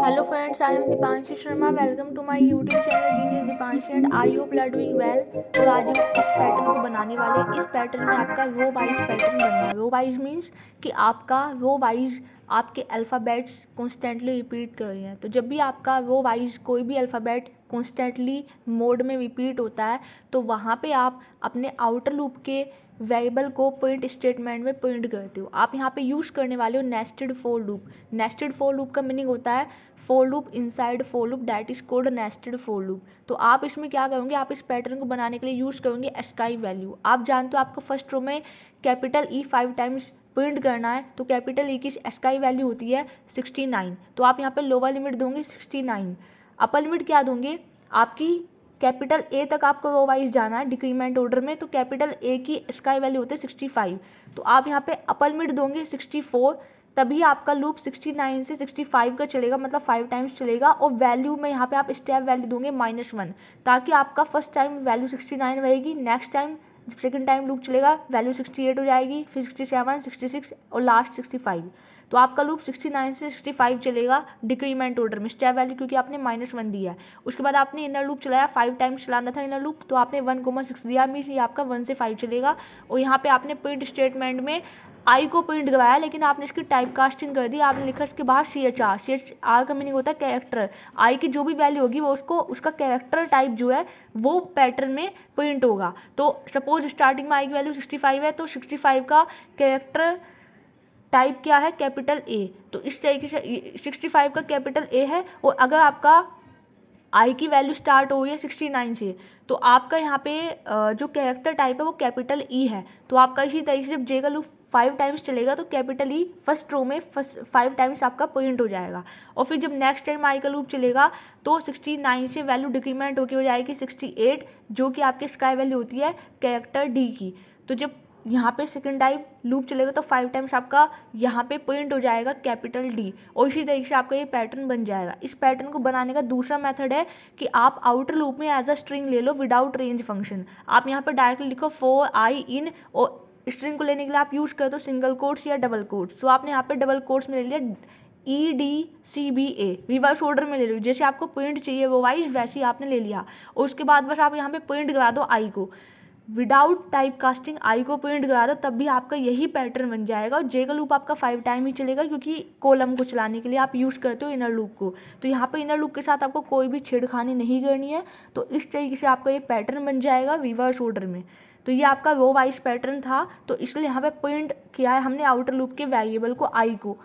Hello friends, I am Deepanshi Sharma. Welcome to my YouTube channel genius Deepanshi and I hope you are doing well. तो आज हम इस pattern को बनाने वाले हैं. इस पैटर्न में आपका रो वाइज पैटर्न बनना है. रो वाइज मीन्स कि आपका रो वाइज आपके अल्फ़ाबेट्स कॉन्स्टेंटली रिपीट कर रहे हैं. तो जब भी आपका रो वाइज कोई भी अल्फ़ाबेट कॉन्स्टेंटली मोड में रिपीट होता है तो वहाँ पे आप अपने आउटर लूप के वेरिएबल को प्रिंट स्टेटमेंट में प्रिंट करते हो. आप यहाँ पे यूज़ करने वाले हो nested for loop. Nested for loop का मीनिंग होता है for loop inside for loop, that is cold nested for loop. तो आप इसमें क्या करोगे, आप इस पैटर्न को बनाने के लिए यूज़ करोगे एस्काई वैल्यू. आप जानते हो आपको फर्स्ट रो में कैपिटल ई 5 टाइम्स प्रिंट करना है. तो कैपिटल ई की एस्काई वैल्यू होती है 69. तो आप यहाँ पे लोअर लिमिट दोगे 69. अपर लिमिट क्या दोगे, आपकी कैपिटल ए तक आपको रो वाइज जाना है डिक्रीमेंट ऑर्डर में. तो कैपिटल ए की स्काई वैल्यू होती है 65. तो आप यहाँ पे अपर लिमिट दोगे 64. तभी आपका लूप 69 से 65 का चलेगा, मतलब 5 टाइम्स चलेगा. और वैल्यू में यहाँ पे आप स्टेप वैल्यू दोगे -1, ताकि आपका फर्स्ट टाइम वैल्यू 69 रहेगी. Next time second time loop चलेगा वैल्यू 68 हो जाएगी, फिर 67, 66 और लास्ट 65. तो आपका लूप 69 से 65 चलेगा डिक्रीमेंट ऑर्डर में स्टेप वैल्यू, क्योंकि आपने -1 दिया है. उसके बाद आपने इनर लूप चलाया, 5 टाइम्स चलाना था इनर लूप, तो आपने 1,6 दिया, मीन्स ये आपका 1 से 5 चलेगा. और यहाँ पे आपने प्रिंट स्टेटमेंट में आई को प्रिंट करवाया, लेकिन आपने इसकी टाइप कास्टिंग कर दी. आपने लिखा इसके बाद CHR. CHR का मीनिंग होता है कैरेक्टर. आई की जो भी वैल्यू होगी वो उसको उसका कैरेक्टर टाइप जो है वो पैटर्न में प्रिंट होगा. तो सपोज स्टार्टिंग में आई की वैल्यू 65 है, तो 65 का कैरेक्टर टाइप क्या है, कैपिटल ए. तो इस तरीके से 65 का कैपिटल ए है. और अगर आपका आई की वैल्यू स्टार्ट हो रही है 69 से, तो आपका यहाँ पे जो कैरेक्टर टाइप है वो कैपिटल ई है. तो आपका इसी तरीके से जब जे का लूप 5 टाइम्स चलेगा तो कैपिटल ई फर्स्ट रो में 5 टाइम्स आपका प्रिंट हो जाएगा. और फिर जब नेक्स्ट टाइम आई का लूप चलेगा तो 69 से वैल्यू डिक्रीमेंट होकर हो जाएगी 68, जो कि आपकी स्काई वैल्यू होती है कैरेक्टर डी की. तो जब यहाँ पे सेकेंड टाइम लूप चलेगा तो 5 टाइम्स आपका यहाँ पे प्रिंट हो जाएगा कैपिटल डी. और इसी तरीके से आपका ये पैटर्न बन जाएगा. इस पैटर्न को बनाने का दूसरा मेथड है कि आप आउटर लूप में एज अ स्ट्रिंग ले लो विदाउट रेंज फंक्शन. आप यहाँ पर डायरेक्टली लिखो फॉर आई इन, और स्ट्रिंग को लेने के लिए आप यूज़ करते हो सिंगल कोट्स या डबल कोट्स. तो आपने यहाँ पे डबल कोट्स में ले लिया EDCBA, रिवर्स ऑर्डर में ले लो. जैसे आपको प्रिंट चाहिए वो वाइज वैसे ही आपने ले लिया. और उसके बाद बस आप यहाँ पे प्रिंट करा दो आई को विदाउट टाइप कास्टिंग. आई को प्रिंट करा दो, तब भी आपका यही पैटर्न बन जाएगा. और जे का लूप आपका 5 टाइम ही चलेगा, क्योंकि कॉलम को चलाने के लिए आप यूज़ करते हो इनर लूप को. तो यहाँ पे इनर लूप के साथ आपको कोई भी छेड़खानी नहीं करनी है. तो इस तरीके से आपका ये पैटर्न बन जाएगा रिवर्स ऑर्डर में. तो ये आपका रो वाइज पैटर्न था, तो इसलिए यहाँ पे प्रिंट किया है हमने आउटर लूप के वेरिएबल को आई को.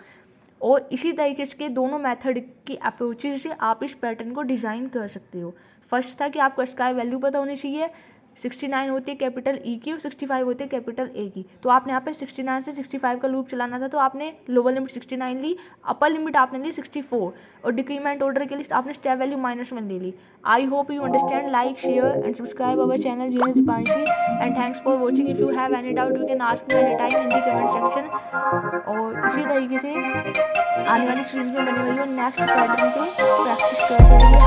और इसी तरीके से दोनों मेथड की अप्रोचेज से आप इस पैटर्न को डिज़ाइन कर सकते हो. फर्स्ट था कि आपको स्काई वैल्यू पता होनी चाहिए. 69 होती है कैपिटल ई की और 65 होती है कैपिटल ए की. तो आपने यहाँ पे 69 से 65 का लूप चलाना था, तो आपने लोअर लिमिट 69 ली, अपर लिमिट आपने ली 64, और डिक्रीमेंट ऑर्डर के लिए आपने स्टेप वैल्यू -1 ले ली. I hope you understand. Like, share and subscribe our channel genius Deepanshi and thanks for watching. If you have any doubt you can ask me any time in the comment section. और इसी तरीके से आने वाली series में बने रहिए, next pattern पे प्रैक्टिस करते रहिए.